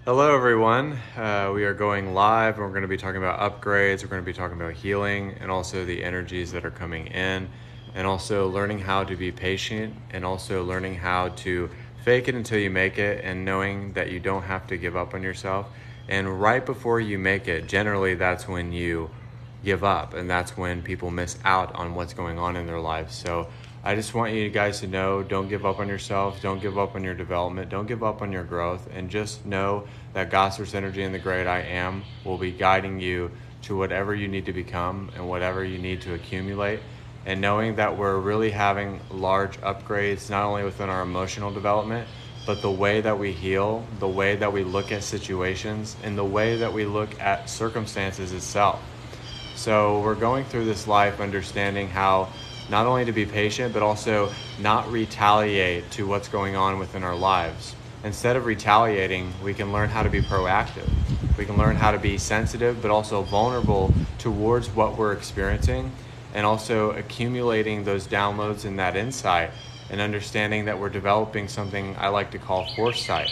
Hello everyone, we are going live and we're going to be talking about upgrades, we're going to be talking about healing and also the energies that are coming in and also learning how to be patient and also learning how to fake it until you make it and knowing that you don't have to give up on yourself. And right before you make it, generally that's when you give up and that's when people miss out on what's going on in their lives. So I just want you guys to know, don't give up on yourselves, don't give up on your development, don't give up on your growth, and just know that God Source Energy and the Great I Am will be guiding you to whatever you need to become and whatever you need to accumulate. And knowing that we're really having large upgrades, not only within our emotional development, but the way that we heal, the way that we look at situations, and the way that we look at circumstances itself. So we're going through this life understanding how not only to be patient, but also not retaliate to what's going on within our lives. Instead of retaliating, we can learn how to be proactive. We can learn how to be sensitive, but also vulnerable towards what we're experiencing, and also accumulating those downloads and that insight, and understanding that we're developing something I like to call foresight.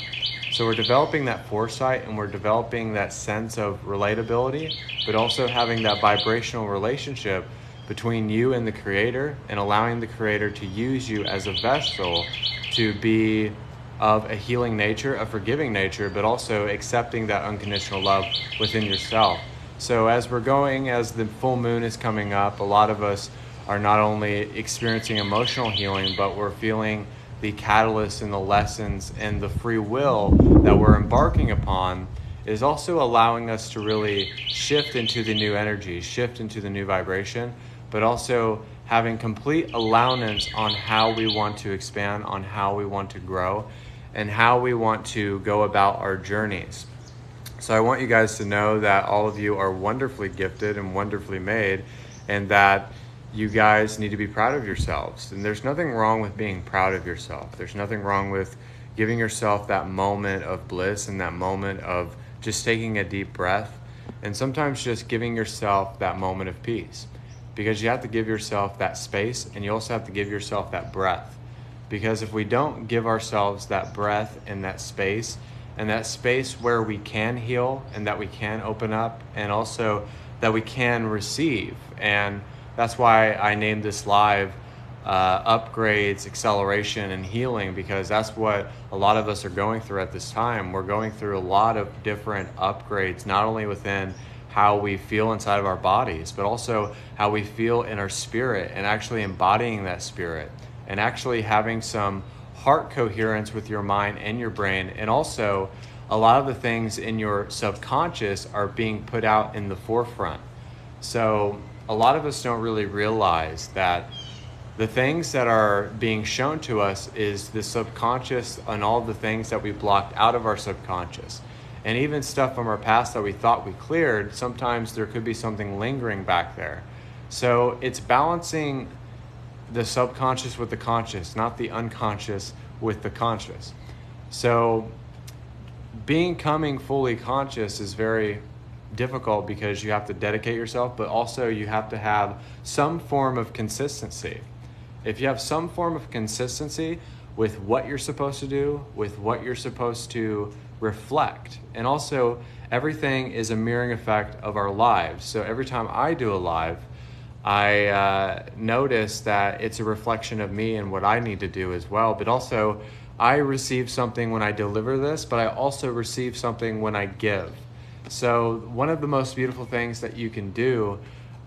So we're developing that foresight and we're developing that sense of relatability, but also having that vibrational relationship between you and the Creator, and allowing the Creator to use you as a vessel to be of a healing nature, a forgiving nature, but also accepting that unconditional love within yourself. So as the full moon is coming up, a lot of us are not only experiencing emotional healing, but we're feeling the catalyst and the lessons and the free will that we're embarking upon is also allowing us to really shift into the new energy, shift into the new vibration, but also having complete allowance on how we want to expand, on how we want to grow, and how we want to go about our journeys. So I want you guys to know that all of you are wonderfully gifted and wonderfully made, and that you guys need to be proud of yourselves. And there's nothing wrong with being proud of yourself. There's nothing wrong with giving yourself that moment of bliss and that moment of just taking a deep breath, and sometimes just giving yourself that moment of peace. Because you have to give yourself that space, and you also have to give yourself that breath. Because if we don't give ourselves that breath and that space where we can heal and that we can open up, and also that we can receive. And that's why I named this live upgrades, acceleration, and healing, because that's what a lot of us are going through at this time. We're going through a lot of different upgrades, not only within how we feel inside of our bodies, but also how we feel in our spirit, and actually embodying that spirit, and actually having some heart coherence with your mind and your brain. And also a lot of the things in your subconscious are being put out in the forefront. So a lot of us don't really realize that the things that are being shown to us is the subconscious, and all the things that we blocked out of our subconscious. And even stuff from our past that we thought we cleared, sometimes there could be something lingering back there. So it's balancing the subconscious with the conscious, not the unconscious with the conscious. So becoming fully conscious is very difficult, because you have to dedicate yourself, but also you have to have some form of consistency. If you have some form of consistency with what you're supposed to do, with what you're supposed to reflect, and also everything is a mirroring effect of our lives. So every time I do a live, I notice that it's a reflection of me and what I need to do as well. But also I receive something when I deliver this, but I also receive something when I give. So one of the most beautiful things that you can do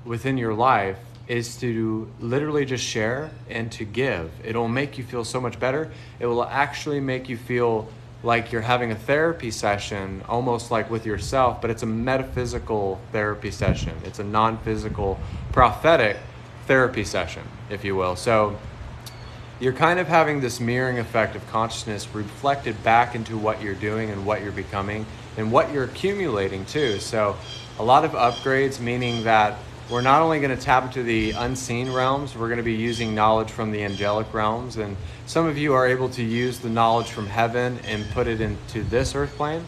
within your life is to literally just share and to give. It'll make you feel so much better. It will actually make you feel like you're having a therapy session, almost like with yourself, but it's a metaphysical therapy session. It's a non-physical, prophetic therapy session, if you will. So you're kind of having this mirroring effect of consciousness reflected back into what you're doing and what you're becoming and what you're accumulating too. So a lot of upgrades, meaning that we're not only going to tap into the unseen realms, we're going to be using knowledge from the angelic realms. And some of you are able to use the knowledge from heaven and put it into this earth plane.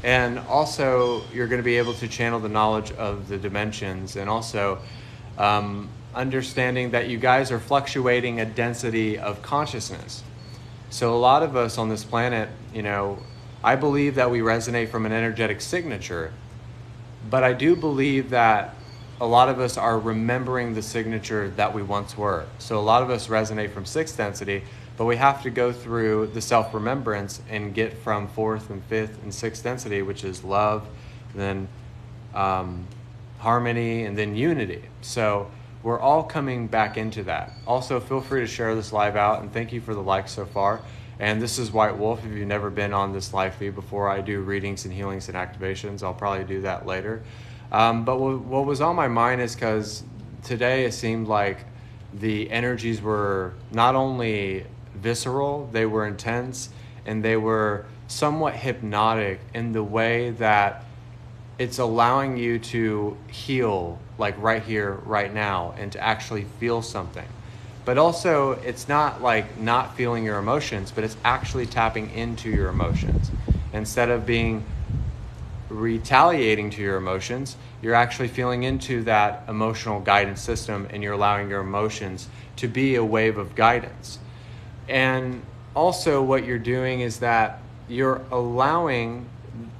And also you're going to be able to channel the knowledge of the dimensions, and also understanding that you guys are fluctuating a density of consciousness. So a lot of us on this planet, I believe that we resonate from an energetic signature, but I do believe that a lot of us are remembering the signature that we once were. So a lot of us resonate from sixth density, but we have to go through the self-remembrance and get from fourth and fifth and sixth density, which is love, then harmony, and then unity. So we're all coming back into that. Also, feel free to share this live out, and thank you for the likes so far. And this is White Wolf. If you've never been on this live feed before, I do readings and healings and activations. I'll probably do that later. But what was on my mind is because today it seemed like the energies were not only visceral, they were intense, and they were somewhat hypnotic in the way that it's allowing you to heal, like right here, right now, and to actually feel something. But also, it's not like not feeling your emotions, but it's actually tapping into your emotions. Instead of being retaliating to your emotions, you're actually feeling into that emotional guidance system, and you're allowing your emotions to be a wave of guidance. And also what you're doing is that you're allowing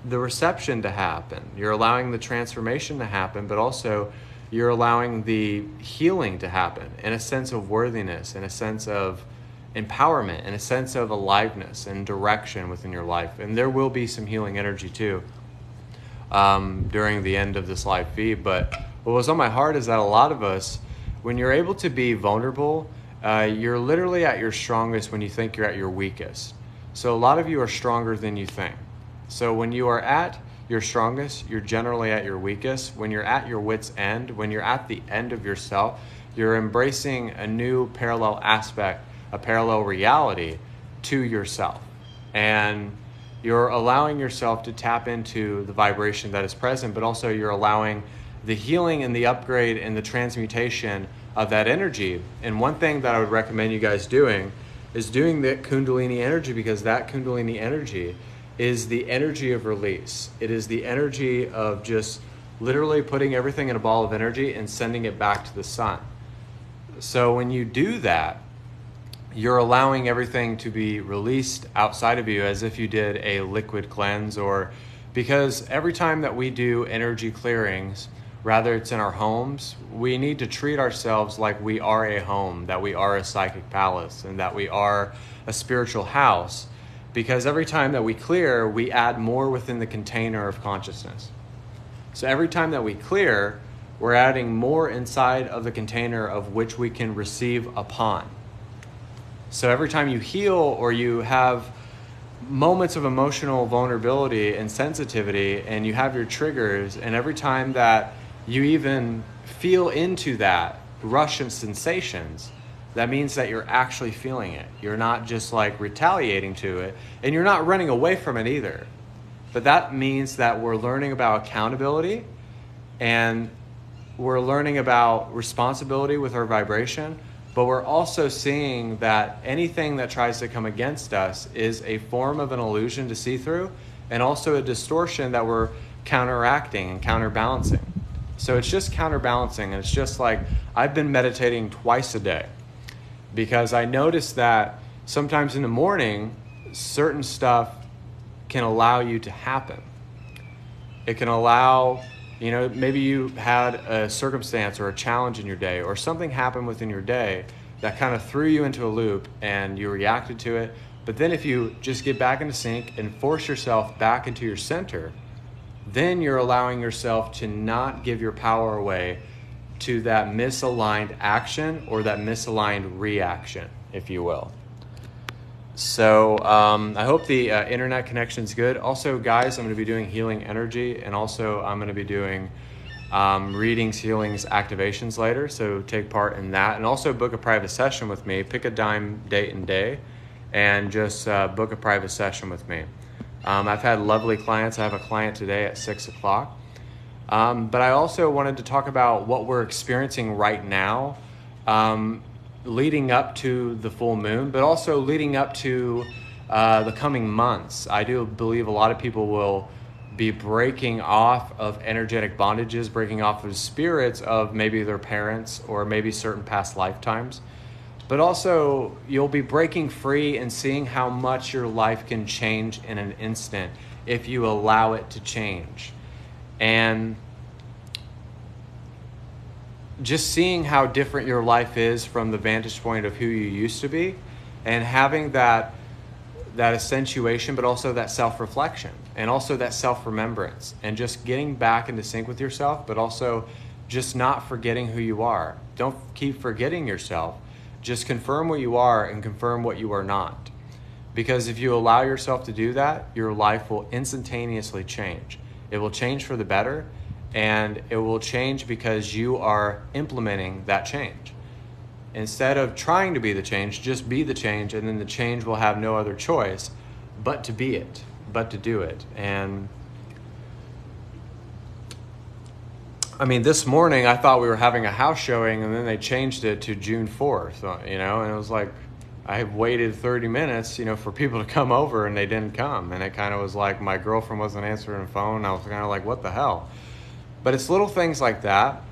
the reception to happen. You're allowing the transformation to happen, but also you're allowing the healing to happen in a sense of worthiness, in a sense of empowerment, in a sense of aliveness and direction within your life. And there will be some healing energy too during the end of this live feed. But what was on my heart is that a lot of us, when you're able to be vulnerable, you're literally at your strongest when you think you're at your weakest. So a lot of you are stronger than you think. So when you are at your strongest, you're generally at your weakest. When you're at your wit's end, when you're at the end of yourself, you're embracing a new parallel aspect, a parallel reality to yourself. And you're allowing yourself to tap into the vibration that is present, but also you're allowing the healing and the upgrade and the transmutation of that energy. And one thing that I would recommend you guys doing is doing the Kundalini energy, because that Kundalini energy is the energy of release. It is the energy of just literally putting everything in a ball of energy and sending it back to the sun. So when you do that, you're allowing everything to be released outside of you as if you did a liquid cleanse. Or because every time that we do energy clearings, rather it's in our homes, we need to treat ourselves like we are a home, that we are a psychic palace, and that we are a spiritual house. Because every time that we clear, we add more within the container of consciousness. So every time that we clear, we're adding more inside of the container of which we can receive upon. So every time you heal or you have moments of emotional vulnerability and sensitivity, and you have your triggers, and every time that you even feel into that rush of sensations, that means that you're actually feeling it. You're not just like retaliating to it, and you're not running away from it either. But that means that we're learning about accountability, and we're learning about responsibility with our vibration, but we're also seeing that anything that tries to come against us is a form of an illusion to see through, and also a distortion that we're counteracting and counterbalancing. So it's just counterbalancing, and it's just like I've been meditating twice a day, because I noticed that sometimes in the morning, certain stuff can allow you to happen. It can allow, maybe you had a circumstance or a challenge in your day, or something happened within your day that kind of threw you into a loop and you reacted to it. But then if you just get back into sync and force yourself back into your center, then you're allowing yourself to not give your power away to that misaligned action or that misaligned reaction, if you will. So I hope the internet connection's good. Also, guys, I'm going to be doing healing energy, and also I'm going to be doing readings, healings, activations later. So take part in that, and also book a private session with me. Pick a date and day, and just book a private session with me. I've had lovely clients. I have a client today at 6 o'clock. But I also wanted to talk about what we're experiencing right now, leading up to the full moon, but also leading up to the coming months. I do believe a lot of people will be breaking off of energetic bondages, breaking off of spirits of maybe their parents or maybe certain past lifetimes. but also you'll be breaking free and seeing how much your life can change in an instant if you allow it to change. And just seeing how different your life is from the vantage point of who you used to be, and having that accentuation, but also that self-reflection and also that self-remembrance, and just getting back into sync with yourself, but also just not forgetting who you are. Don't keep forgetting yourself. Just confirm what you are and confirm what you are not. Because if you allow yourself to do that, your life will instantaneously change. It will change for the better, and it will change because you are implementing that change. Instead of trying to be the change, just be the change, and then the change will have no other choice but to be it, but to do it. And I mean, this morning I thought we were having a house showing, and then they changed it to June 4th, and it was like, I waited 30 minutes, for people to come over, and they didn't come. And it kind of was like my girlfriend wasn't answering the phone. I was kind of like, what the hell? But it's little things like that.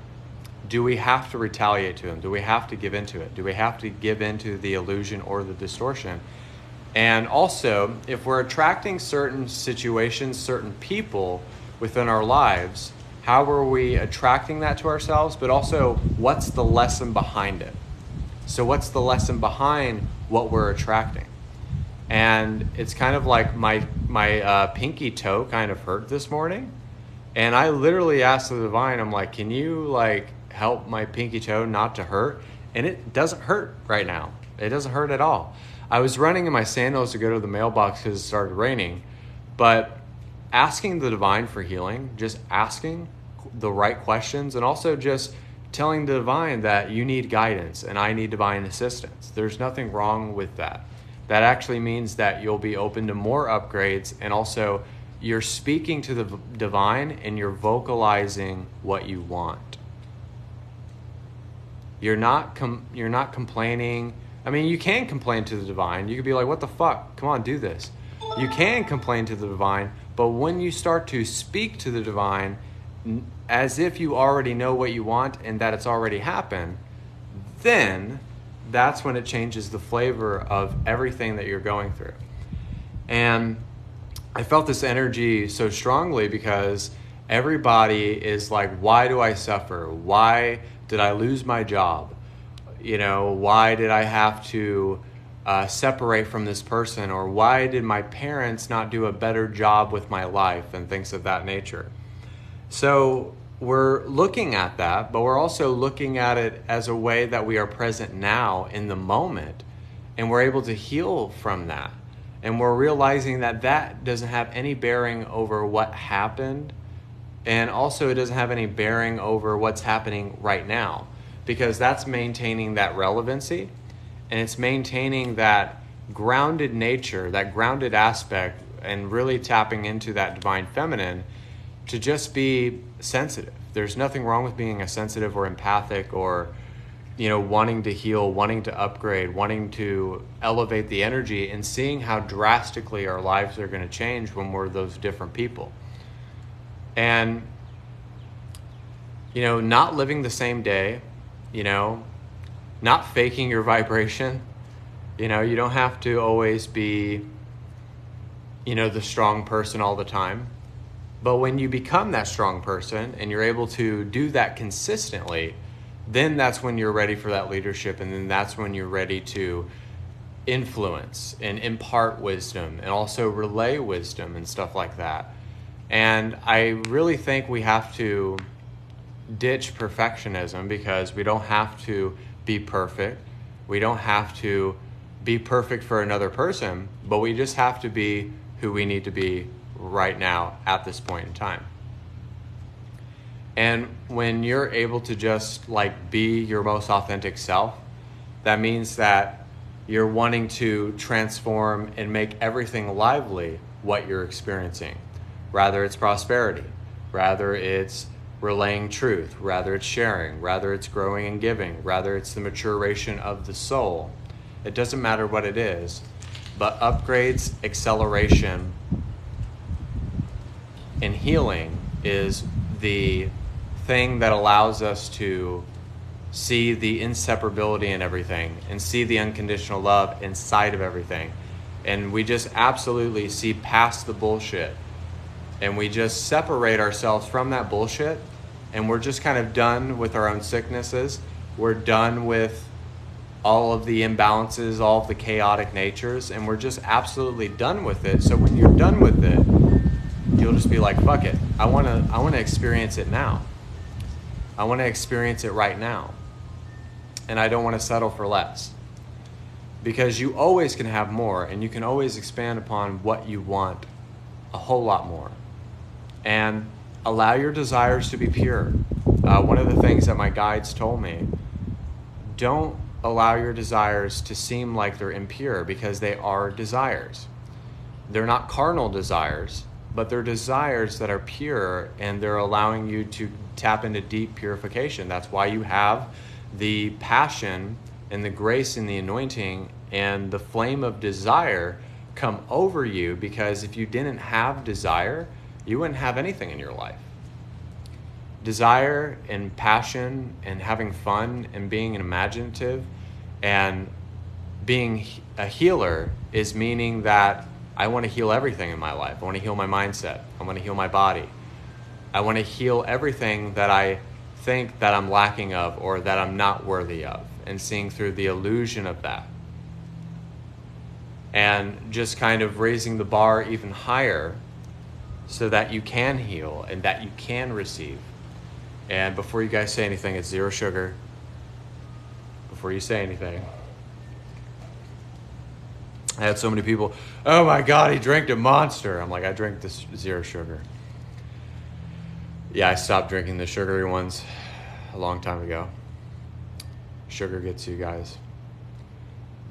Do we have to retaliate to them? Do we have to give into it? Do we have to give into the illusion or the distortion? And also, if we're attracting certain situations, certain people within our lives, how are we attracting that to ourselves? But also, what's the lesson behind it? So what's the lesson behind what we're attracting? And it's kind of like my pinky toe kind of hurt this morning. And I literally asked the divine, I'm like, can you help my pinky toe not to hurt? And it doesn't hurt right now. It doesn't hurt at all. I was running in my sandals to go to the mailbox because it started raining. But asking the divine for healing, just asking the right questions, and also just telling the divine that you need guidance and I need divine assistance. There's nothing wrong with that. That actually means that you'll be open to more upgrades, and also you're speaking to the divine and you're vocalizing what you want. You're not complaining. I mean, you can complain to the divine. You could be like, what the fuck? Come on, do this. You can complain to the divine, but when you start to speak to the divine as if you already know what you want and that it's already happened, then that's when it changes the flavor of everything that you're going through. And I felt this energy so strongly because everybody is like, why do I suffer? Why did I lose my job? Why did I have to separate from this person? Or why did my parents not do a better job with my life, and things of that nature? So we're looking at that, but we're also looking at it as a way that we are present now in the moment, and we're able to heal from that. And we're realizing that that doesn't have any bearing over what happened, and also it doesn't have any bearing over what's happening right now, because that's maintaining that relevancy, and it's maintaining that grounded nature, that grounded aspect, and really tapping into that divine feminine to just be sensitive. There's nothing wrong with being a sensitive or empathic or, wanting to heal, wanting to upgrade, wanting to elevate the energy, and seeing how drastically our lives are going to change when we're those different people. And, not living the same day, not faking your vibration. You don't have to always be, the strong person all the time. But when you become that strong person and you're able to do that consistently, then that's when you're ready for that leadership, and then that's when you're ready to influence and impart wisdom and also relay wisdom and stuff like that. And I really think we have to ditch perfectionism, because we don't have to be perfect. We don't have to be perfect for another person, but we just have to be who we need to be right now at this point in time. And when you're able to just be your most authentic self, that means that you're wanting to transform and make everything lively what you're experiencing. Rather it's prosperity, rather it's relaying truth, rather it's sharing, rather it's growing and giving, rather it's the maturation of the soul. It doesn't matter what it is, but upgrades, acceleration, and healing is the thing that allows us to see the inseparability in everything, and see the unconditional love inside of everything. And we just absolutely see past the bullshit. And we just separate ourselves from that bullshit. And we're just kind of done with our own sicknesses. We're done with all of the imbalances, all of the chaotic natures. And we're just absolutely done with it. So when you're done with it, you'll just be like, fuck it. I want to experience it now. I want to experience it right now. And I don't want to settle for less. Because you always can have more, and you can always expand upon what you want a whole lot more. And allow your desires to be pure. One of the things that my guides told me, don't allow your desires to seem like they're impure, because they are desires. They're not carnal desires, but they're desires that are pure, and they're allowing you to tap into deep purification. That's why you have the passion and the grace and the anointing and the flame of desire come over you, because if you didn't have desire, you wouldn't have anything in your life. Desire and passion and having fun and being imaginative and being a healer is meaning that I want to heal everything in my life. I want to heal my mindset. I want to heal my body. I want to heal everything that I think that I'm lacking of or that I'm not worthy of, and seeing through the illusion of that. And just kind of raising the bar even higher so that you can heal and that you can receive. And before you guys say anything, it's 0 sugar. Before you say anything. I had so many people, oh my God, he drank a Monster. I'm like, I drink this 0 sugar. Yeah, I stopped drinking the sugary ones a long time ago. Sugar gets you guys.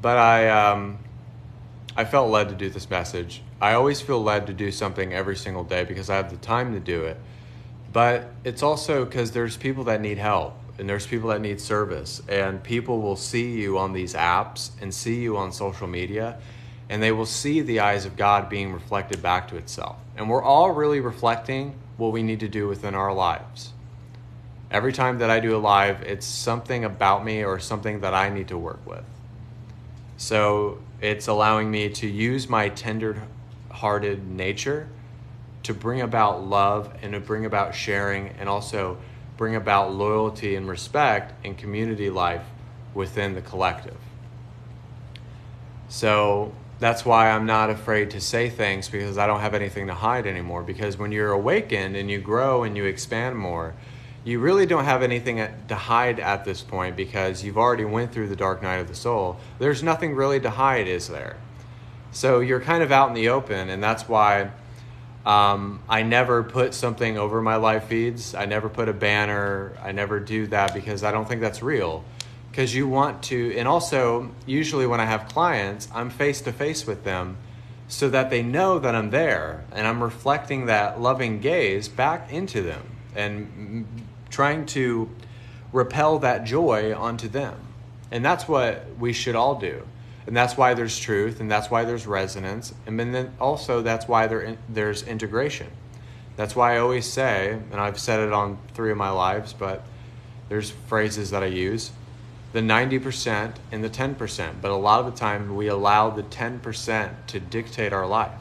But I felt led to do this message. I always feel led to do something every single day because I have the time to do it. But it's also because there's people that need help, and there's people that need service, and people will see you on these apps and see you on social media, and they will see the eyes of God being reflected back to itself. And we're all really reflecting what we need to do within our lives. Every time that I do a live, it's something about me or something that I need to work with. So it's allowing me to use my tender-hearted nature to bring about love and to bring about sharing, and also bring about loyalty and respect and community life within the collective. So that's why I'm not afraid to say things, because I don't have anything to hide anymore. Because when you're awakened and you grow and you expand more, you really don't have anything to hide at this point, because you've already went through the dark night of the soul. There's nothing really to hide, is there? So you're kind of out in the open, and that's why I never put something over my live feeds. I never put a banner. I never do that, because I don't think that's real. Because you want to, and also usually when I have clients, I'm face to face with them so that they know that I'm there, and I'm reflecting that loving gaze back into them and trying to repel that joy onto them. And that's what we should all do. And that's why there's truth, and that's why there's resonance, and then also that's why there's integration. That's why I always say, and I've said it on 3 of my lives, but there's phrases that I use, the 90% and the 10%. But a lot of the time we allow the 10% to dictate our life.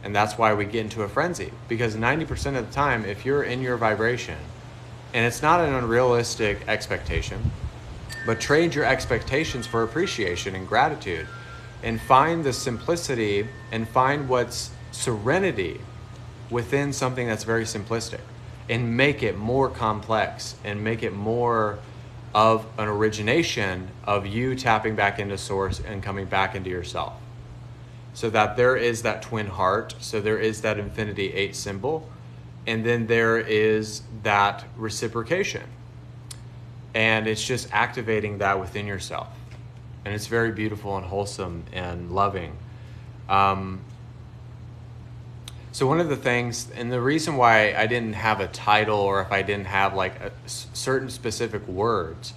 And that's why we get into a frenzy. Because 90% of the time, if you're in your vibration, and it's not an unrealistic expectation, but trade your expectations for appreciation and gratitude, and find the simplicity and find what's serenity within something that's very simplistic, and make it more complex and make it more of an origination of you tapping back into source and coming back into yourself. So that there is that twin heart, so there is that infinity 8 symbol, and then there is that reciprocation. And it's just activating that within yourself. And it's very beautiful and wholesome and loving. So one of the things, and the reason why I didn't have a title, or if I didn't have like a certain specific words,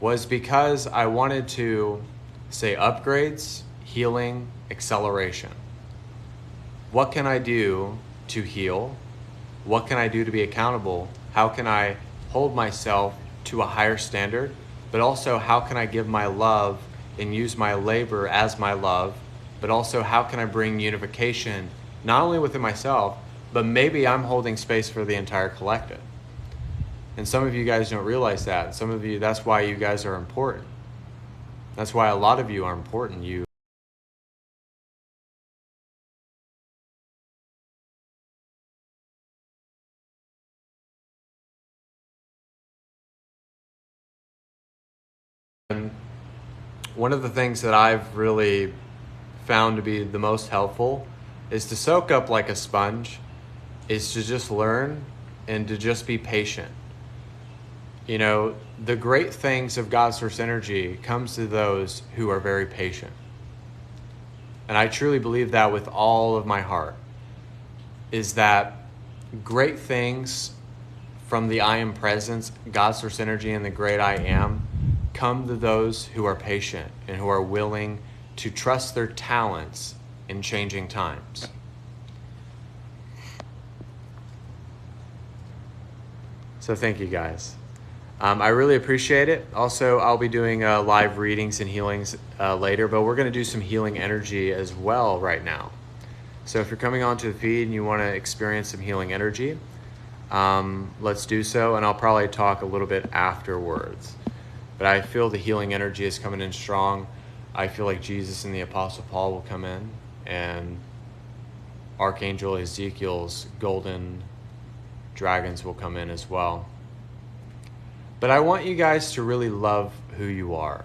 was because I wanted to say upgrades, healing, acceleration. What can I do to heal? What can I do to be accountable? How can I hold myself to a higher standard, but also how can I give my love and use my labor as my love, but also how can I bring unification, not only within myself, but maybe I'm holding space for the entire collective. And some of you guys don't realize that. Some of you, that's why you guys are important. That's why a lot of you are important. And one of the things that I've really found to be the most helpful is to soak up like a sponge, is to just learn and to just be patient. You know, the great things of God's source energy comes to those who are very patient. And I truly believe that with all of my heart, is that great things from the I am presence, God's source energy, and the great I am come to those who are patient and who are willing to trust their talents in changing times. So thank you guys. I really appreciate it. Also, I'll be doing live readings and healings later, but we're going to do some healing energy as well right now. So if you're coming onto the feed and you want to experience some healing energy, let's do so, and I'll probably talk a little bit afterwards. But I feel the healing energy is coming in strong. I feel like Jesus and the Apostle Paul will come in, and Archangel Ezekiel's golden dragons will come in as well. But I want you guys to really love who you are.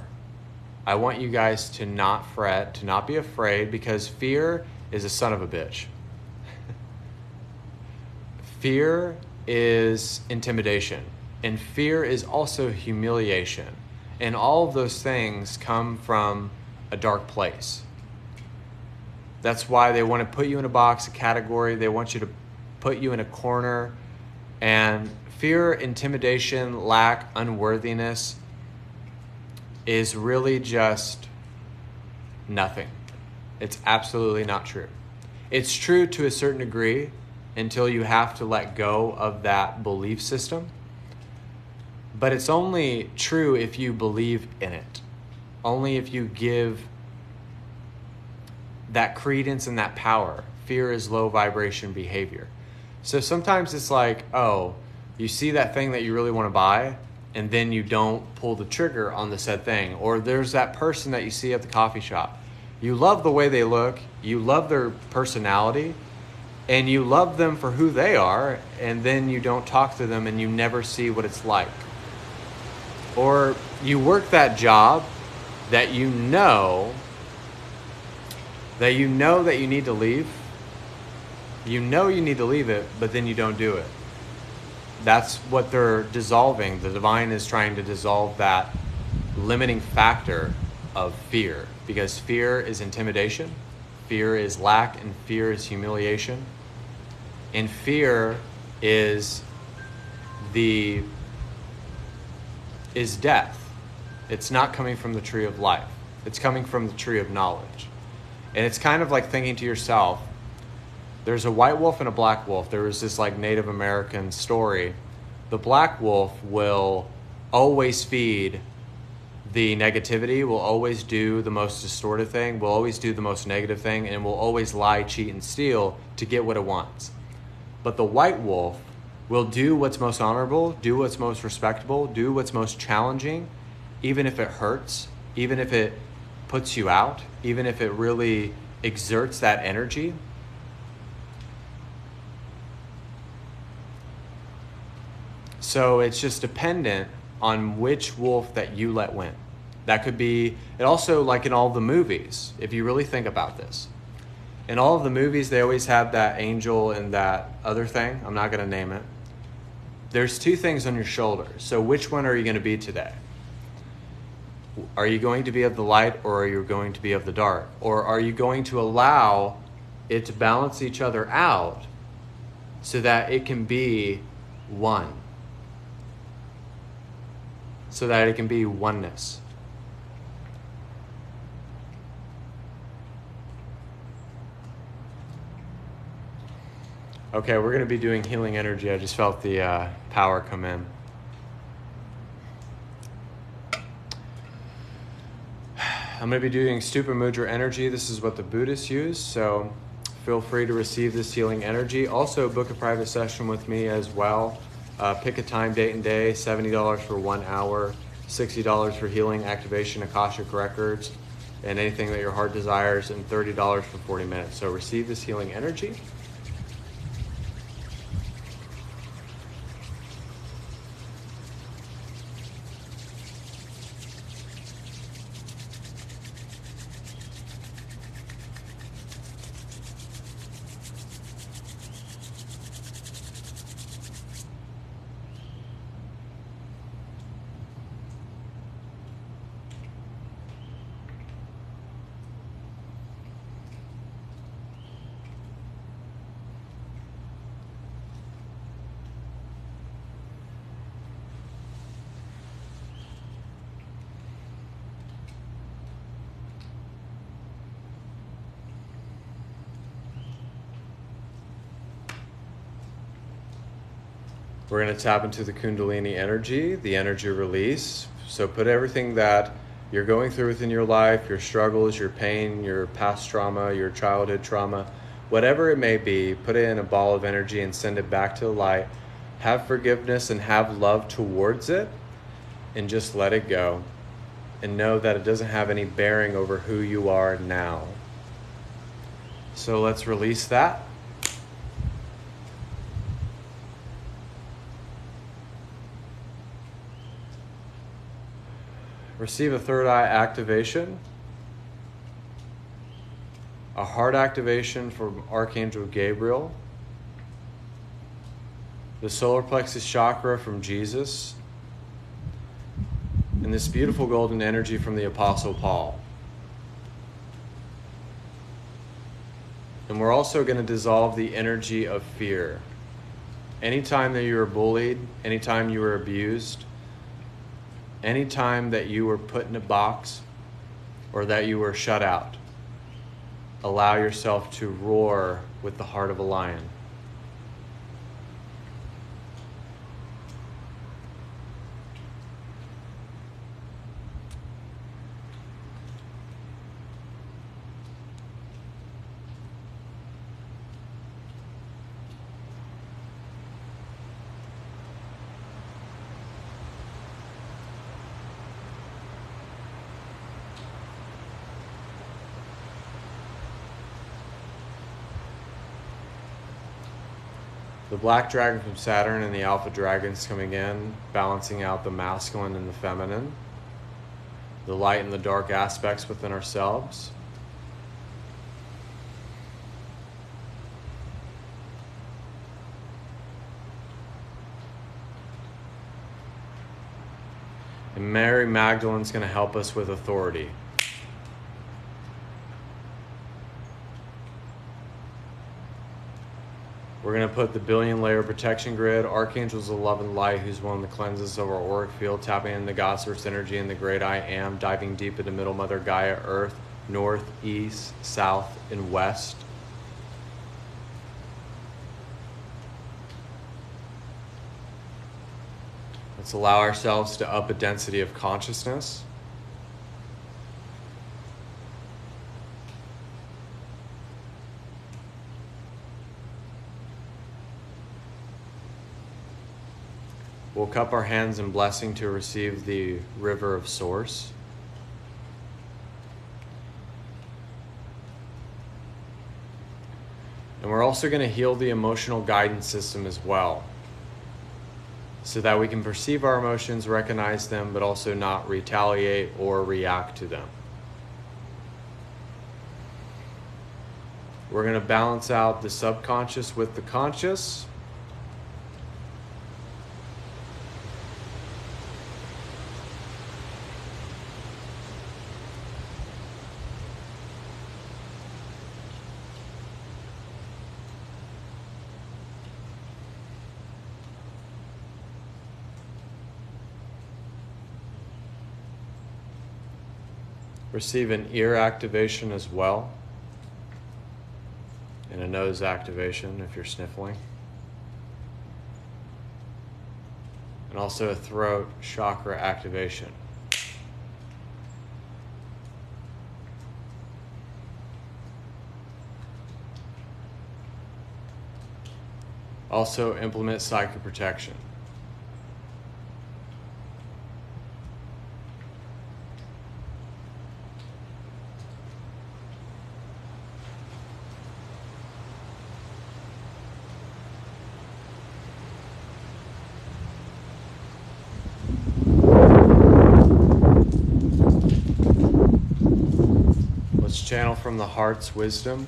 I want you guys to not fret, to not be afraid, because fear is a son of a bitch. Fear is intimidation, and fear is also humiliation. And all of those things come from a dark place. That's why they want to put you in a box, a category. They want you to put you in a corner. And fear, intimidation, lack, unworthiness is really just nothing. It's absolutely not true. It's true to a certain degree until you have to let go of that belief system. But it's only true if you believe in it. Only if you give that credence and that power. Fear is low vibration behavior. So sometimes it's like, oh, you see that thing that you really want to buy, and then you don't pull the trigger on the said thing. Or there's that person that you see at the coffee shop. You love the way they look, you love their personality, and you love them for who they are, and then you don't talk to them and you never see what it's like. Or you work that job that you know that you need to leave. You know you need to leave it, but then you don't do it. That's what they're dissolving. The divine is trying to dissolve that limiting factor of fear, because fear is intimidation, fear is lack, and fear is humiliation. And fear is death. It's not coming from the tree of life. It's coming from the tree of knowledge. And it's kind of like thinking to yourself, there's a white wolf and a black wolf. There was this like Native American story. The black wolf will always feed the negativity, will always do the most distorted thing, will always do the most negative thing, and will always lie, cheat, and steal to get what it wants. But the white wolf will do what's most honorable, do what's most respectable, do what's most challenging, even if it hurts, even if it puts you out, even if it really exerts that energy. So it's just dependent on which wolf that you let win. That could be, it also like in all the movies, if you really think about this. In all of the movies, they always have that angel and that other thing. I'm not going to name it. There's two things on your shoulders. So which one are you going to be today? Are you going to be of the light, or are you going to be of the dark? Or are you going to allow it to balance each other out so that it can be one? So that it can be oneness. Okay, we're going to be doing healing energy. I just felt the power come in. I'm going to be doing Stupa Mudra energy. This is what the Buddhists use, so feel free to receive this healing energy. Also, book a private session with me as well. Pick a time, date, and day. $70 for 1 hour, $60 for healing, activation, Akashic records, and anything that your heart desires, and $30 for 40 minutes. So receive this healing energy. We're going to tap into the Kundalini energy, the energy release. So put everything that you're going through within your life, your struggles, your pain, your past trauma, your childhood trauma, whatever it may be, put it in a ball of energy and send it back to the light. Have forgiveness and have love towards it, and just let it go. And know that it doesn't have any bearing over who you are now. So let's release that. Receive a third eye activation, a heart activation from Archangel Gabriel, the solar plexus chakra from Jesus, and this beautiful golden energy from the Apostle Paul. And we're also going to dissolve the energy of fear. Anytime that you were bullied, anytime you were abused, anytime that you were put in a box or that you were shut out, allow yourself to roar with the heart of a lion. The black dragon from Saturn and the alpha dragons coming in, balancing out the masculine and the feminine, the light and the dark aspects within ourselves. And Mary Magdalene's going to help us with authority. We're going to put the billion layer protection grid, Archangels of Love and Light, who's one of the cleanses of our auric field, tapping into God Source energy and the great I Am, diving deep into Middle Mother Gaia, Earth, North, East, South, and West. Let's allow ourselves to up a density of consciousness. We'll cup our hands in blessing to receive the river of source. And we're also going to heal the emotional guidance system as well, so that we can perceive our emotions, recognize them, but also not retaliate or react to them. We're going to balance out the subconscious with the conscious. Receive an ear activation as well, and a nose activation if you're sniffling, and also a throat chakra activation. Also implement psychic protection. Let's channel from the heart's wisdom.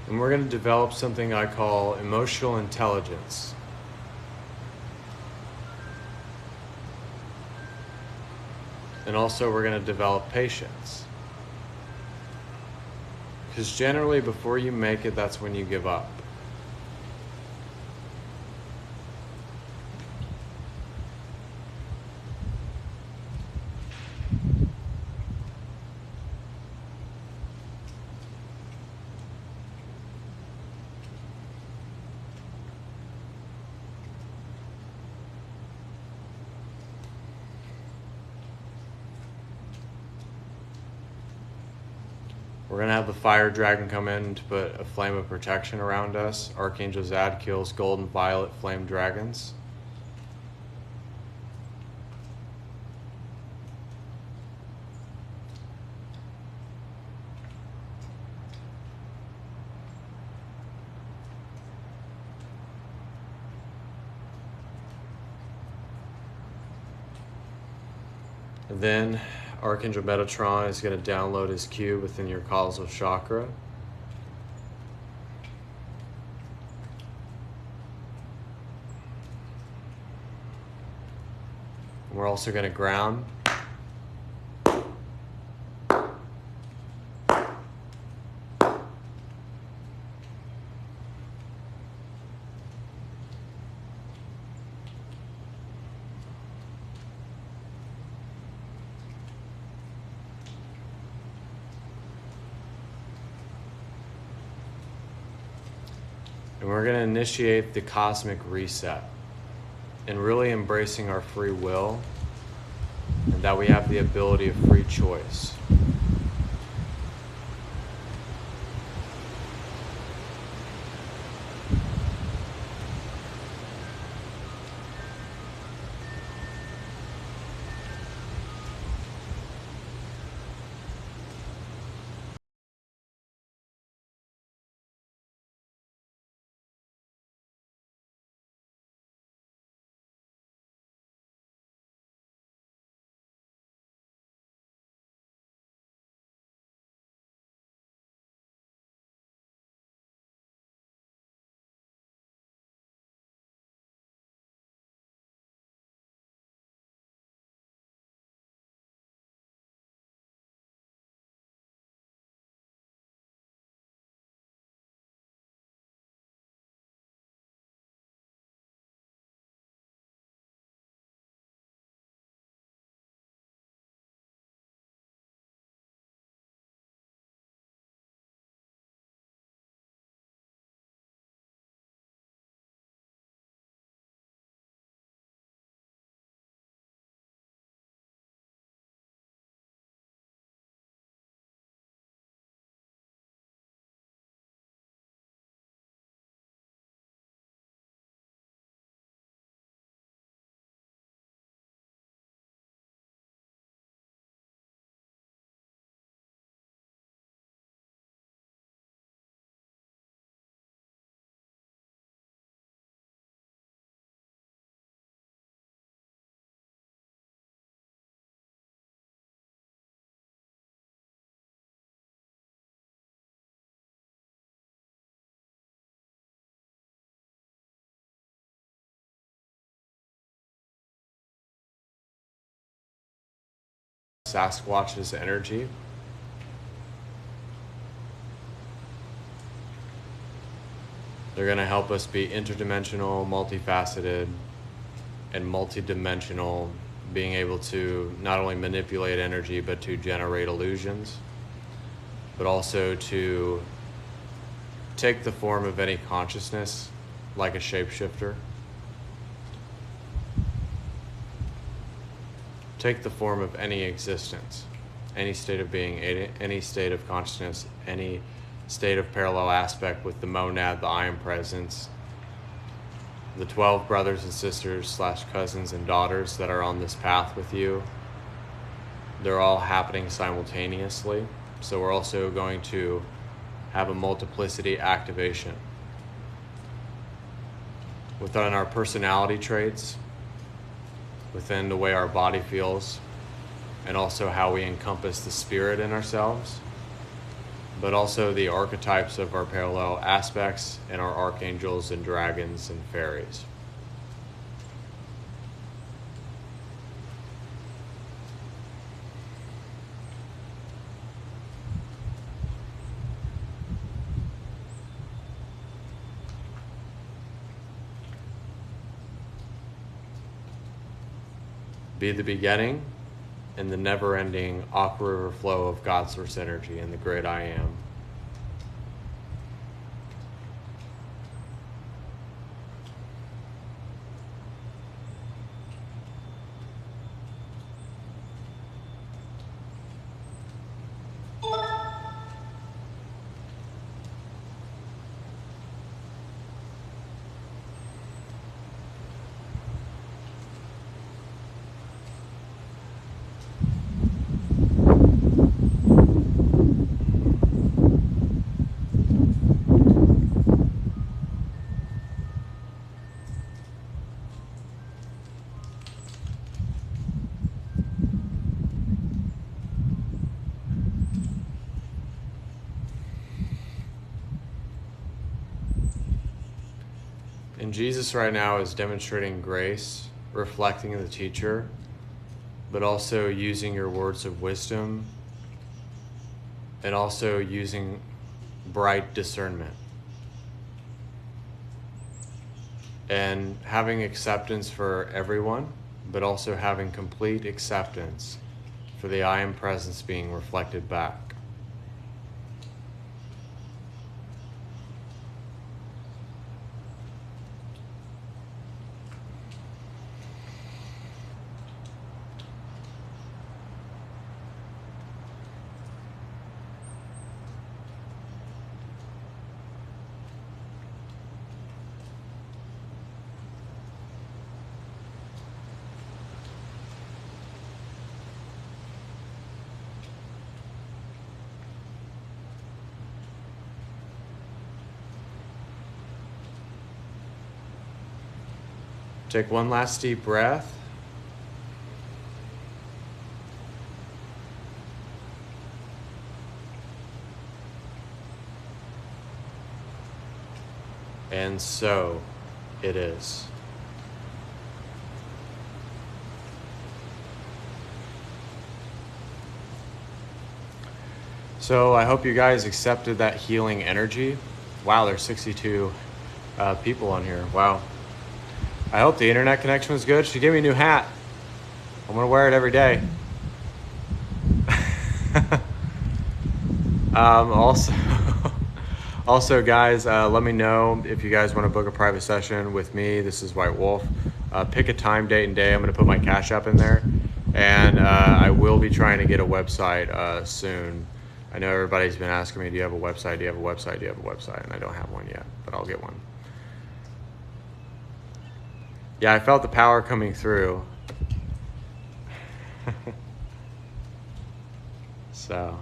And we're going to develop something I call emotional intelligence. And also we're going to develop patience. Because generally before you make it, that's when you give up. We're going to have the fire dragon come in to put a flame of protection around us. Archangel Zadkiel's golden violet flame dragons. And then Archangel Metatron is going to download his cube within your causal chakra. And we're also going to ground. And we're going to initiate the cosmic reset and really embracing our free will and that we have the ability of free choice. Sasquatch's energy. They're going to help us be interdimensional, multifaceted, and multidimensional being able to not only manipulate energy, but to generate illusions, but also to take the form of any consciousness like a shapeshifter. Take the form of any existence, any state of being, any state of consciousness, any state of parallel aspect with the monad, the I am presence, the 12 brothers and sisters / cousins and daughters that are on this path with you. They're all happening simultaneously. So we're also going to have a multiplicity activation within our personality traits, within the way our body feels, and also how we encompass the spirit in ourselves, but also the archetypes of our parallel aspects and our archangels and dragons and fairies. Be the beginning and the never-ending aqua river flow of God source energy and the great I am. And Jesus right now is demonstrating grace, reflecting the teacher, but also using your words of wisdom and also using bright discernment. And having acceptance for everyone, but also having complete acceptance for the I am presence being reflected back. Take one last deep breath. And so it is. So I hope you guys accepted that healing energy. Wow, there's 62 people on here. Wow. I hope the internet connection was good. She gave me a new hat. I'm gonna wear it every day. Also, guys, let me know if you guys want to book a private session with me. This is White Wolf. Pick a time, date, and day. I'm gonna put my Cashapp in there, and I will be trying to get a website soon. I know everybody's been asking me, do you have a website? Do you have a website? Do you have a website? And I don't have one yet, but I'll get one. Yeah, I felt the power coming through. So,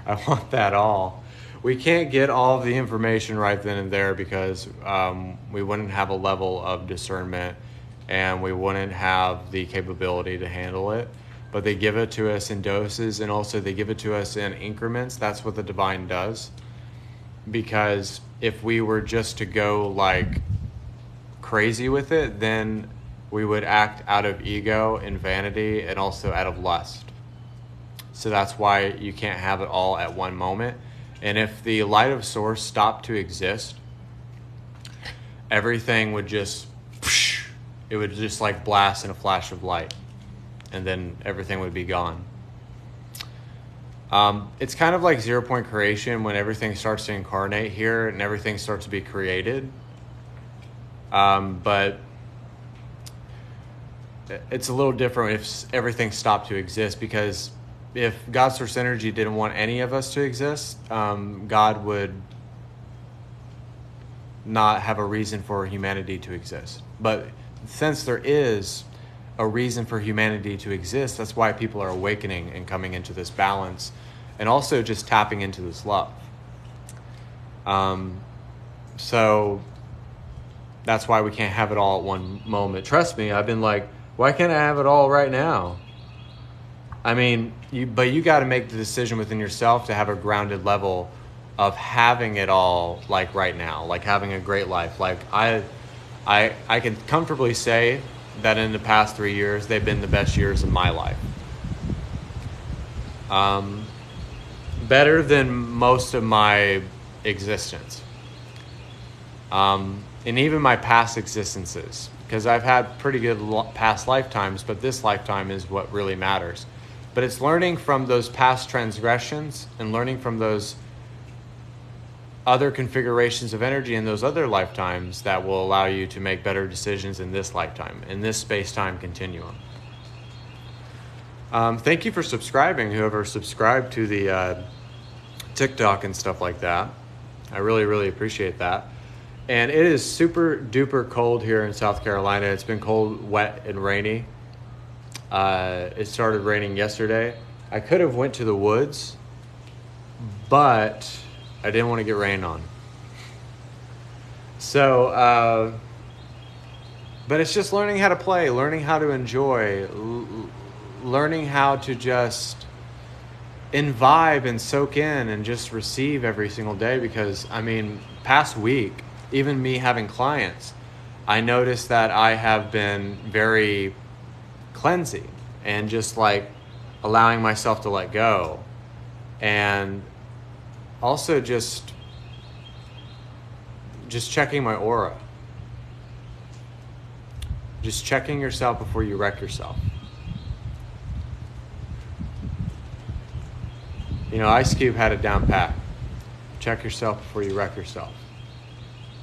I want that all. We can't get all of the information right then and there because we wouldn't have a level of discernment and we wouldn't have the capability to handle it. But they give it to us in doses, and also they give it to us in increments. That's what the divine does. Because if we were just to go like crazy with it, then we would act out of ego and vanity and also out of lust. So that's why you can't have it all at one moment. And if the light of source stopped to exist, everything would just It would just like blast in a flash of light, and then everything would be gone. It's kind of like 0 point creation when everything starts to incarnate here and everything starts to be created. But it's a little different if everything stopped to exist, because if God's source energy didn't want any of us to exist, God would not have a reason for humanity to exist. But since there is a reason for humanity to exist, that's why people are awakening and coming into this balance, and also just tapping into this love. So that's why we can't have it all at one moment. Trust me, I've been like, why can't I have it all right now? I mean, you got to make the decision within yourself to have a grounded level of having it all, like right now, like having a great life. Like I can comfortably say that in the past 3 years, they've been the best years of my life. Better than most of my existence. And even my past existences, because I've had pretty good past lifetimes, but this lifetime is what really matters. But it's learning from those past transgressions and learning from those other configurations of energy in those other lifetimes that will allow you to make better decisions in this lifetime, in this space-time continuum. Thank you for subscribing, whoever subscribed to the TikTok and stuff like that. I really, really appreciate that. And it is super duper cold here in South Carolina. It's been cold, wet, and rainy. It started raining yesterday. I could have went to the woods, but I didn't want to get rained on. So, but it's just learning how to play, learning how to enjoy, learning how to just vibe and soak in and just receive every single day. Because, I mean, past week, even me having clients, I noticed that I have been very cleansing and just like allowing myself to let go. And also just checking my aura. Just checking yourself before you wreck yourself. You know, Ice Cube had it down pat. Check yourself before you wreck yourself.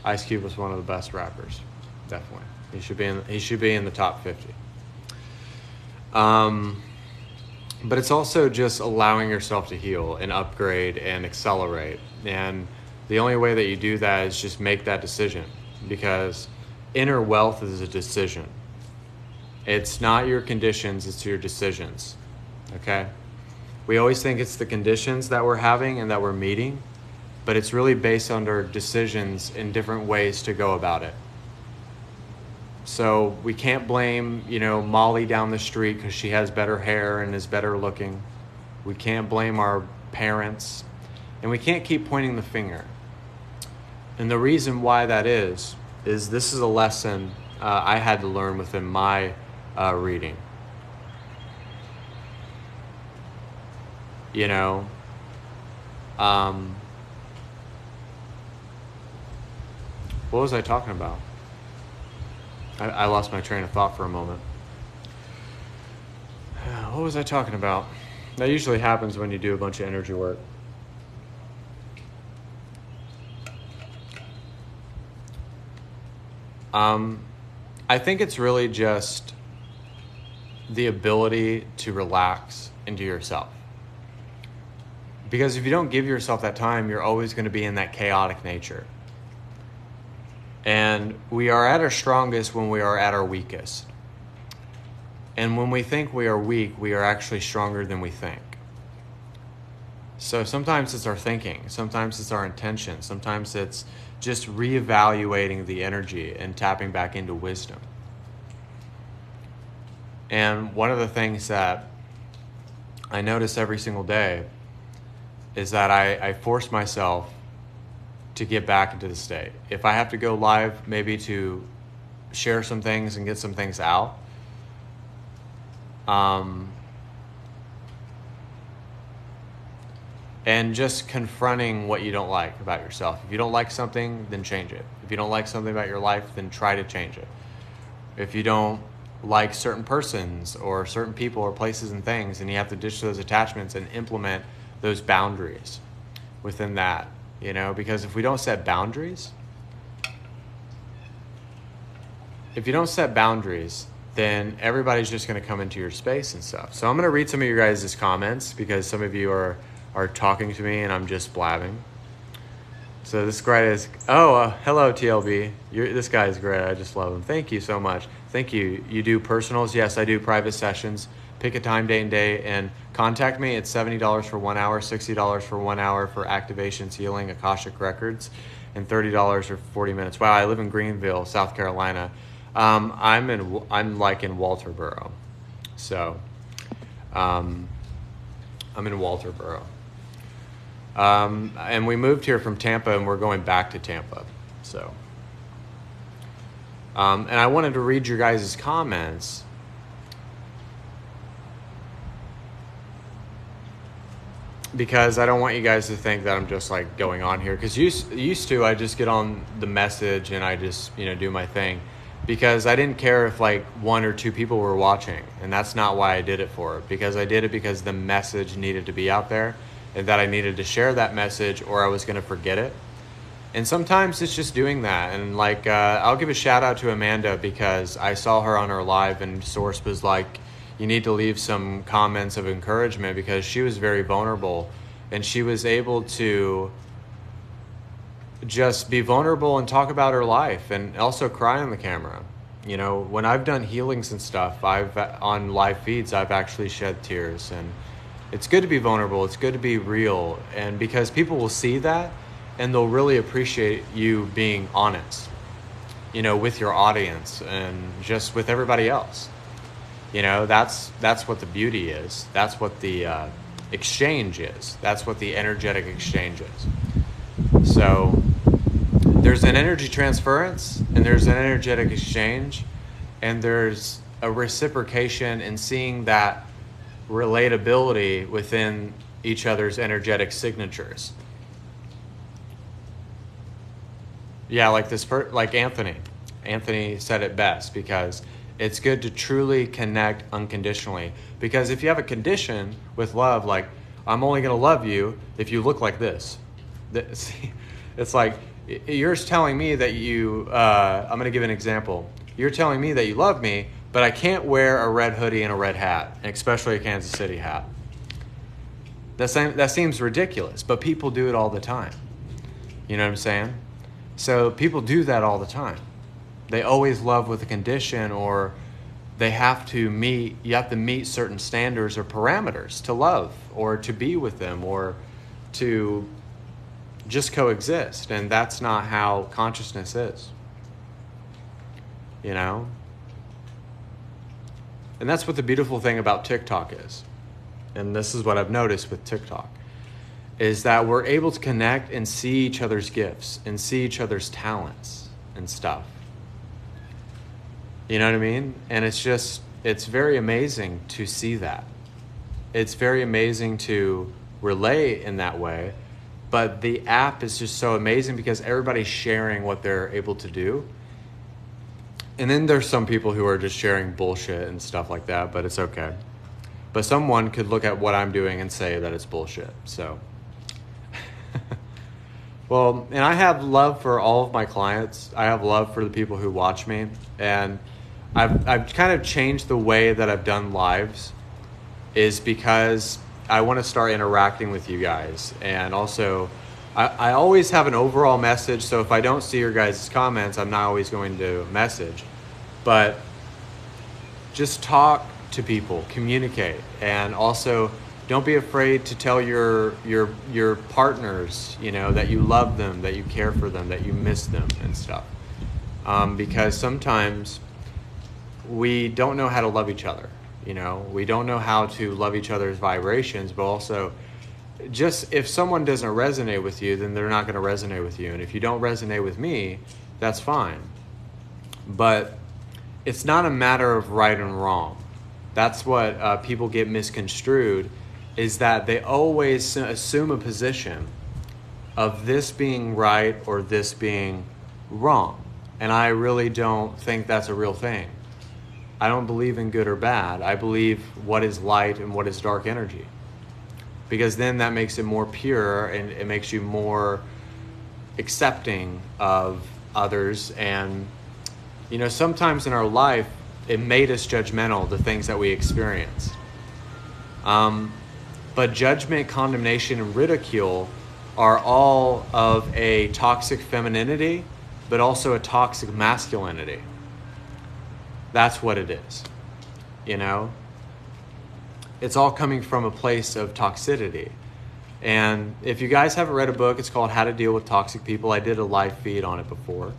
Ice Cube was one of the best rappers, definitely. He should be in the top 50. But it's also just allowing yourself to heal and upgrade and accelerate. And the only way that you do that is just make that decision, because inner wealth is a decision. It's not your conditions, it's your decisions. Okay? We always think it's the conditions that we're having and that we're meeting, but it's really based on our decisions in different ways to go about it. So we can't blame, Molly down the street because she has better hair and is better looking. We can't blame our parents, and we can't keep pointing the finger. And the reason why that is this is a lesson I had to learn within my reading. What was I talking about? I lost my train of thought for a moment. What was I talking about? That usually happens when you do a bunch of energy work. I think it's really just the ability to relax into yourself. Because if you don't give yourself that time, you're always going to be in that chaotic nature. And we are at our strongest when we are at our weakest. And when we think we are weak, we are actually stronger than we think. So sometimes it's our thinking, sometimes it's our intention, sometimes it's just reevaluating the energy and tapping back into wisdom. And one of the things that I notice every single day is that I force myself to get back into the state. If I have to go live, maybe to share some things and get some things out, and just confronting what you don't like about yourself. If you don't like something, then change it. If you don't like something about your life, then try to change it. if you don't like certain persons or certain people or places and things, and you have to ditch those attachments and implement those boundaries within that, you know, because if we don't set boundaries, then everybody's just going to come into your space and stuff. So I'm going to read some of your guys' comments because some of you are talking to me and I'm just blabbing. So this guy is, hello TLB. This guy is great. I just love him. Thank you so much. Thank you. You do personals? Yes, I do private sessions. Pick a time, date, and day, and contact me. It's $70 for 1 hour, $60 for 1 hour for activations, healing, Akashic records, and $30 for 40 minutes. Wow, I live in Greenville, South Carolina. I'm like in Walterboro. So, I'm in Walterboro. And we moved here from Tampa, and we're going back to Tampa. So, and I wanted to read your guys' comments. Because I don't want you guys to think that I'm just like going on here. Because used to, I just get on the message and I just, do my thing. Because I didn't care if like 1 or 2 people were watching. And that's not why I did it for. Because I did it because the message needed to be out there. And that I needed to share that message or I was going to forget it. And sometimes it's just doing that. And like, I'll give a shout out to Amanda because I saw her on her live and Source was like, you need to leave some comments of encouragement because she was very vulnerable and she was able to just be vulnerable and talk about her life and also cry on the camera. When I've done healings and stuff, on live feeds, I've actually shed tears, and it's good to be vulnerable. It's good to be real. And because people will see that and they'll really appreciate you being honest, with your audience and just with everybody else. That's what the beauty is. That's what the exchange is. That's what the energetic exchange is. So there's an energy transference and there's an energetic exchange and there's a reciprocation in seeing that relatability within each other's energetic signatures. Yeah, like like Anthony. Anthony said it best because it's good to truly connect unconditionally. Because if you have a condition with love, like, I'm only going to love you if you look like this. It's like, you're telling me that I'm going to give an example. You're telling me that you love me, but I can't wear a red hoodie and a red hat, especially a Kansas City hat. That seems ridiculous, but people do it all the time. You know what I'm saying? So people do that all the time. They always love with a condition, or you have to meet certain standards or parameters to love or to be with them or to just coexist. And that's not how consciousness is, And that's what the beautiful thing about TikTok is. And this is what I've noticed with TikTok, is that we're able to connect and see each other's gifts and see each other's talents and stuff. You know what I mean? And it's very amazing to see that. It's very amazing to relay in that way. But the app is just so amazing because everybody's sharing what they're able to do. And then there's some people who are just sharing bullshit and stuff like that, but it's okay. But someone could look at what I'm doing and say that it's bullshit. So, well, and I have love for all of my clients. I have love for the people who watch me. And I've kind of changed the way that I've done lives is because I want to start interacting with you guys. And also, I always have an overall message. So if I don't see your guys' comments, I'm not always going to message. But just talk to people, communicate. And also, don't be afraid to tell your partners, that you love them, that you care for them, that you miss them and stuff. Because sometimes we don't know how to love each other. We don't know how to love each other's vibrations, but also just if someone doesn't resonate with you, then they're not going to resonate with you. And if you don't resonate with me, that's fine. But it's not a matter of right and wrong. That's what people get misconstrued, is that they always assume a position of this being right or this being wrong. And I really don't think that's a real thing. I don't believe in good or bad. I believe what is light and what is dark energy. Because then that makes it more pure, and it makes you more accepting of others. And, sometimes in our life, it made us judgmental, the things that we experienced. But judgment, condemnation, and ridicule are all of a toxic femininity, but also a toxic masculinity. That's what it is, It's all coming from a place of toxicity. And if you guys haven't read a book, it's called How to Deal with Toxic People. I did a live feed on it before.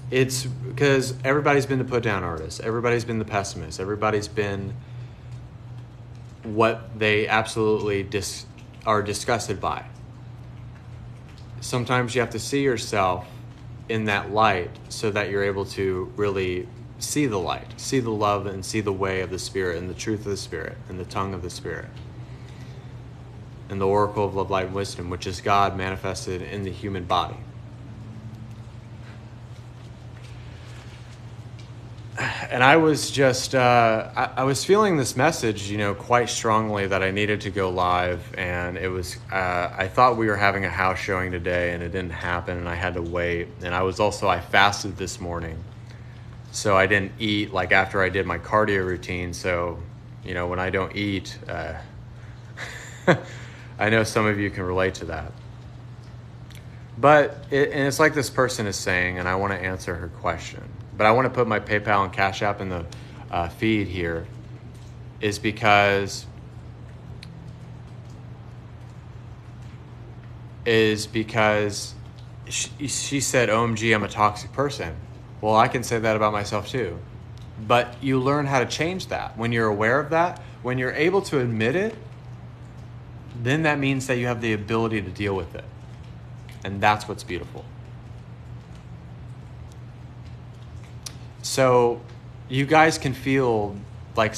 It's because everybody's been the put-down artist. Everybody's been the pessimist. Everybody's been what they absolutely are disgusted by. Sometimes you have to see yourself in that light so that you're able to really see the light, see the love, and see the way of the Spirit and the truth of the Spirit and the tongue of the Spirit and the oracle of love, light, and wisdom, which is God manifested in the human body. And I was just, I was feeling this message, quite strongly, that I needed to go live. And it was, I thought we were having a house showing today, and it didn't happen, and I had to wait. And I fasted this morning. So I didn't eat after I did my cardio routine. So, when I don't eat, I know some of you can relate to that. But, and it's like this person is saying, and I want to answer her question. But I want to put my PayPal and Cashapp in the feed here, is because she said, OMG, I'm a toxic person. Well, I can say that about myself too. But you learn how to change that. When you're aware of that, when you're able to admit it, then that means that you have the ability to deal with it. And that's what's beautiful. So you guys can feel like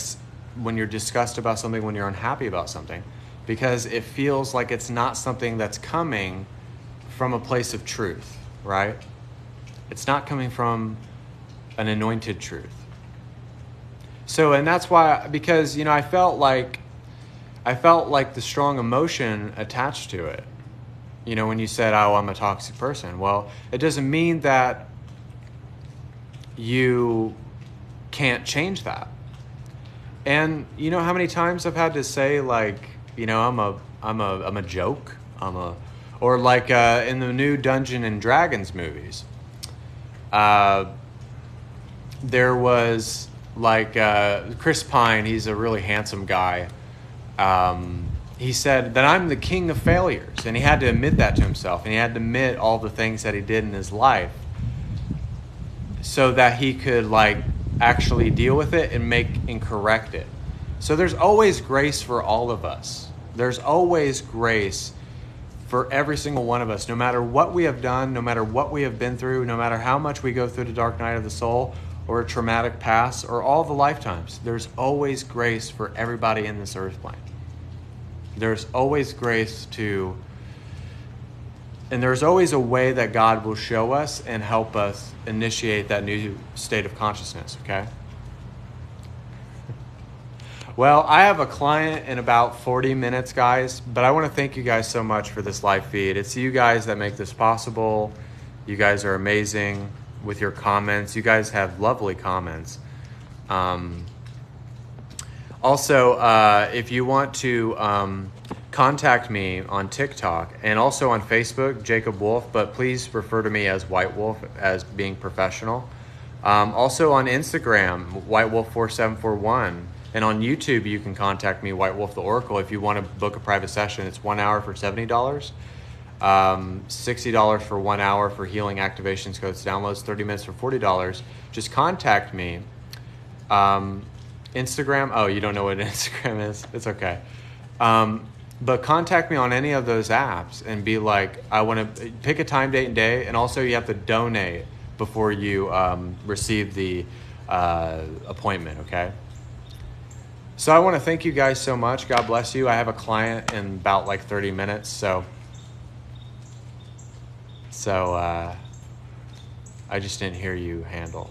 when you're disgusted about something, when you're unhappy about something, because it feels like it's not something that's coming from a place of truth, right? It's not coming from an anointed truth. So, and that's why, because, I felt like the strong emotion attached to it. When you said, oh, I'm a toxic person. Well, it doesn't mean that you can't change that. And how many times I've had to say I'm a joke, or in the new Dungeons and Dragons movies, there was Chris Pine. He's a really handsome guy. He said that I'm the king of failures, and he had to admit that to himself, and he had to admit all the things that he did in his life, so that he could actually deal with it and correct it. So there's always grace for all of us. There's always grace for every single one of us, no matter what we have done, no matter what we have been through, no matter how much we go through the dark night of the soul or a traumatic past or all the lifetimes. There's always grace for everybody in this earth plane. There's always grace and there's always a way that God will show us and help us initiate that new state of consciousness, okay? Well, I have a client in about 40 minutes, guys, but I want to thank you guys so much for this live feed. It's you guys that make this possible. You guys are amazing with your comments. You guys have lovely comments. Also, if you want to contact me on TikTok and also on Facebook, Jacob Wolf, but please refer to me as White Wolf as being professional. Also on Instagram, whitewolf4741. And on YouTube, you can contact me, White Wolf the Oracle, if you want to book a private session. It's 1 hour for $70, $60 for 1 hour for healing activations, codes, downloads, 30 minutes for $40. Just contact me. Instagram, oh, you don't know what Instagram is? It's okay. But contact me on any of those apps and be like, I want to pick a time, date, and day. And also you have to donate before you receive the appointment, okay? So I want to thank you guys so much. God bless you. I have a client in about 30 minutes. So I just didn't hear you handle.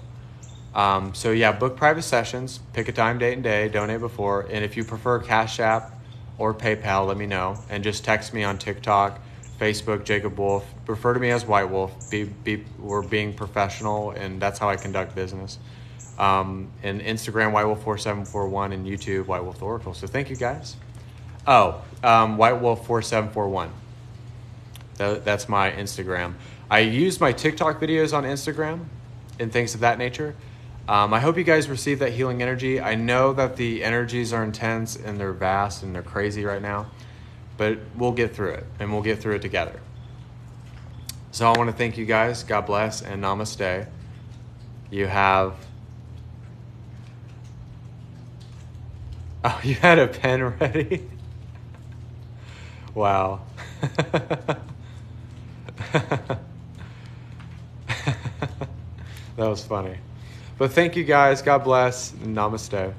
So yeah, book private sessions, pick a time, date, and day, donate before. And if you prefer Cash App or PayPal, let me know. And just text me on TikTok, Facebook, Jacob Wolf. Refer to me as White Wolf. We're being professional, and that's how I conduct business. And Instagram, whitewolf4741, and YouTube, whitewolftheoracle. So thank you guys. Oh, whitewolf4741. That's my Instagram. I use my TikTok videos on Instagram and things of that nature. I hope you guys receive that healing energy. I know that the energies are intense and they're vast and they're crazy right now, but we'll get through it, and we'll get through it together. So I want to thank you guys. God bless and namaste. You have... Oh, you had a pen ready? Wow. That was funny. But thank you guys. God bless. Namaste.